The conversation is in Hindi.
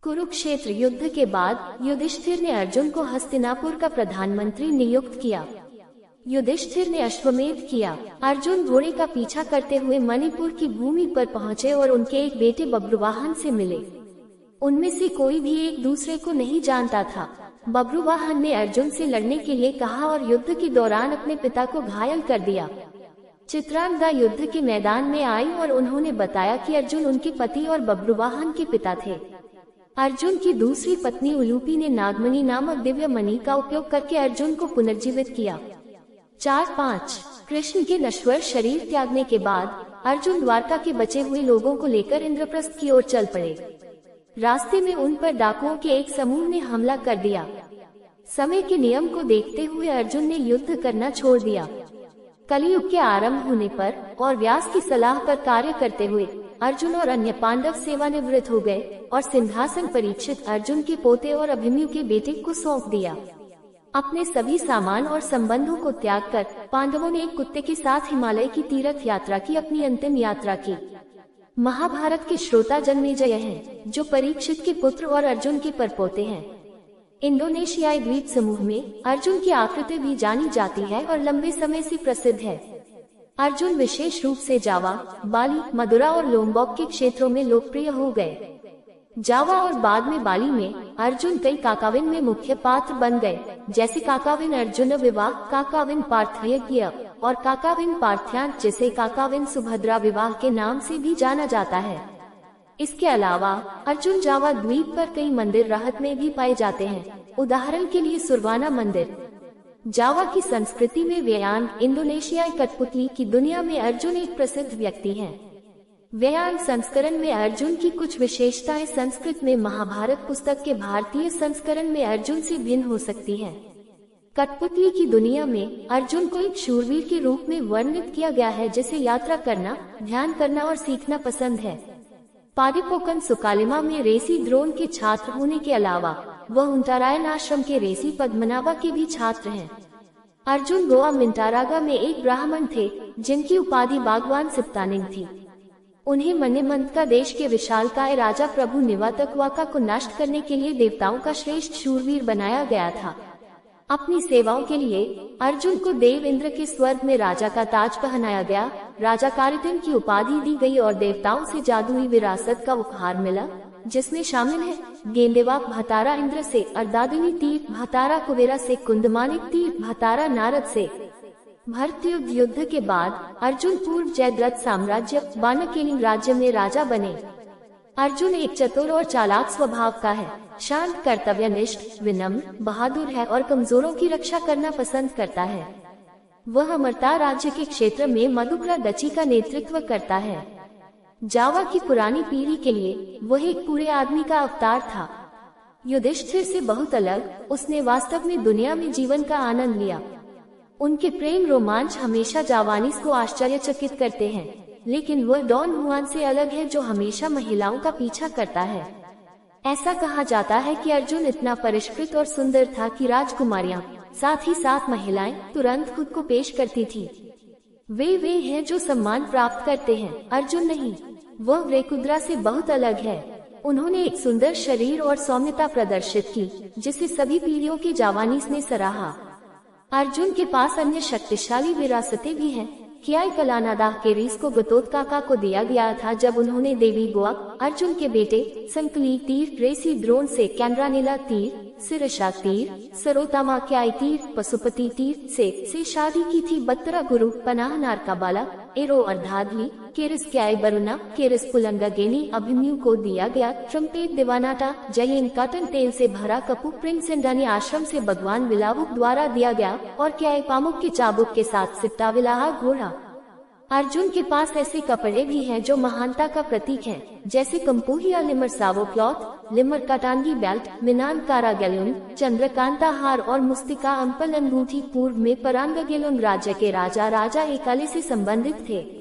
कुरुक्षेत्र युद्ध के बाद युधिष्ठिर ने अर्जुन को हस्तिनापुर का प्रधानमंत्री नियुक्त किया। युधिष्ठिर ने अश्वमेध किया। अर्जुन घोड़े का पीछा करते हुए मणिपुर की भूमि पर पहुंचे और उनके एक बेटे बब्रुवाहन से मिले। उनमें से कोई भी एक दूसरे को नहीं जानता था। बब्रुवाहन ने अर्जुन से लड़ने के लिए कहा और युद्ध के दौरान अपने पिता को घायल कर दिया। चित्रांगदा युद्ध के मैदान में आई और उन्होंने बताया कि अर्जुन उनके पति और बब्रुवाहन के पिता थे। अर्जुन की दूसरी पत्नी उलूपी ने नागमणि नामक दिव्य मणि का उपयोग करके अर्जुन को पुनर्जीवित किया। 4-5 कृष्ण के नश्वर शरीर त्यागने के बाद अर्जुन द्वारका के बचे हुए लोगों को लेकर इंद्रप्रस्थ की ओर चल पड़े। रास्ते में उन पर डाकुओं के एक समूह ने हमला कर दिया। समय के नियम को देखते हुए अर्जुन ने युद्ध करना छोड़ दिया। कलियुग के आरंभ होने पर और व्यास की सलाह पर कार्य करते हुए अर्जुन और अन्य पांडव सेवानिवृत्त हो गए और सिंहासन परीक्षित अर्जुन के पोते और अभिमन्यु के बेटे को सौंप दिया। अपने सभी सामान और संबंधों को त्याग कर पांडवों ने एक कुत्ते के साथ हिमालय की तीर्थ यात्रा की अपनी अंतिम यात्रा की। महाभारत के श्रोता जन्मेजय हैं, जो परीक्षित के पुत्र और अर्जुन के परपोते हैं। इंडोनेशियाई द्वीप समूह में अर्जुन की आकृति भी जानी जाती है और लंबे समय से प्रसिद्ध है। अर्जुन विशेष रूप से जावा, बाली, मदुरा और लोम्बोक के क्षेत्रों में लोकप्रिय हो गए। जावा और बाद में बाली में अर्जुन कई काकाविन में मुख्य पात्र बन गए, जैसे काकाविन अर्जुन विवाह, काकाविन पार्थयज्ञ और काकाविन पार्थ्यान, जिसे काकाविन सुभद्रा विवाह के नाम से भी जाना जाता है। इसके अलावा अर्जुन जावा द्वीप पर कई मंदिर राहत में भी पाए जाते हैं। उदाहरण के लिए सुरवाना मंदिर। जावा की संस्कृति में व्यायाम, इंडोनेशियाई कठपुतली की दुनिया में अर्जुन एक प्रसिद्ध व्यक्ति हैं। व्यायाम संस्करण में अर्जुन की कुछ विशेषताएं संस्कृत में महाभारत पुस्तक के भारतीय संस्करण में अर्जुन से भिन्न हो सकती हैं। कठपुतली की दुनिया में अर्जुन को एक शूरवीर के रूप में वर्णित किया गया है, जिसे यात्रा करना, ध्यान करना और सीखना पसंद है। पादिपोकन सुकालिमा में ऋषि द्रोण के छात्र होने के अलावा वह उंटारायण आश्रम के ऋषि पद्मनाभा के भी छात्र हैं। अर्जुन गोवा मिंटारागा में एक ब्राह्मण थे, जिनकी उपाधि बागवान सिप्तानिंग थी। उन्हें मन्यमंत का देश के विशालकाय राजा प्रभु निवातकवाका को नष्ट करने के लिए देवताओं का श्रेष्ठ शूरवीर बनाया गया था। अपनी सेवाओं के लिए अर्जुन को देव इंद्र के स्वर्ग में राजा का ताज पहनाया गया, राजा कारितिन की उपाधि दी गई और देवताओं से जादुई विरासत का उपहार मिला, जिसमें शामिल है गेंदेवाक भतारा इंद्र से, अर्दादिनी तीर्थ भतारा कुबेरा से, कुंदमानिक तीर्थ भतारा नारद से। भरतयुद्ध युद्ध के बाद अर्जुन पूर्व जयद्रथ साम्राज्य बानकेलिंग राज्य में राजा बने। अर्जुन एक चतुर और चालाक स्वभाव का है, शांत, कर्तव्यनिष्ठ, विनम्र, बहादुर है और कमजोरों की रक्षा करना पसंद करता है। वह अमरता राज्य के क्षेत्र में मधुकरा डची का नेतृत्व करता है। जावा की पुरानी पीढ़ी के लिए वह एक पूरे आदमी का अवतार था। युधिष्ठिर से बहुत अलग, उसने वास्तव में दुनिया में जीवन का आनंद लिया। उनके प्रेम रोमांच हमेशा जावानीस को आश्चर्यचकित करते हैं, लेकिन वह डॉन जुआन से अलग है, जो हमेशा महिलाओं का पीछा करता है। ऐसा कहा जाता है कि अर्जुन इतना परिष्कृत और सुंदर था कि राजकुमारियां, साथ ही साथ महिलाएं, तुरंत खुद को पेश करती थी। वे हैं जो सम्मान प्राप्त करते हैं, अर्जुन नहीं। वह वृकुद्रा से बहुत अलग है। उन्होंने एक सुंदर शरीर और सौम्यता प्रदर्शित की, जिसे सभी पीढ़ियों के जावानीस ने सराहा। अर्जुन के पास अन्य शक्तिशाली विरासतें भी हैं। कियाई कलानादाह के रीस को गतोत्काका को दिया गया था, जब उन्होंने देवी गोआक, अर्जुन के बेटे संकली तीर, ऋषि द्रोण से कैंड्रानीला तीर, सिरशा तीर, सरोतामा क्याई तीर, पशुपति तीर से शादी की थी। बत्तरा गुरु पनाह नारकाबाला, arrow अर्धाधली, caries क्याई Varuna, caries पुलंगागेनी Abhimanyu को दिया गया। ट्रम्पेट दिवानाटा जयन कॉटन तेल से भरा कपू प्रिंस इंडानी आश्रम से भगवान विलावुक द्वारा दिया गया और क्याई पामुक के चाबुक के साथ सिप्ता विलाहा घोड़ा। अर्जुन के पास ऐसे कपड़े भी हैं जो महानता का प्रतीक हैं, जैसे कंपूहिया लिमर सावो क्लॉथ, लिमर काटांगी बेल्ट, मिनान कारा गैलुन, चंद्रकांता हार और मुस्तिका अंपल अंगूठी। पूर्व में परांगा गेलुन राज्य के राजा एकाले से संबंधित थे।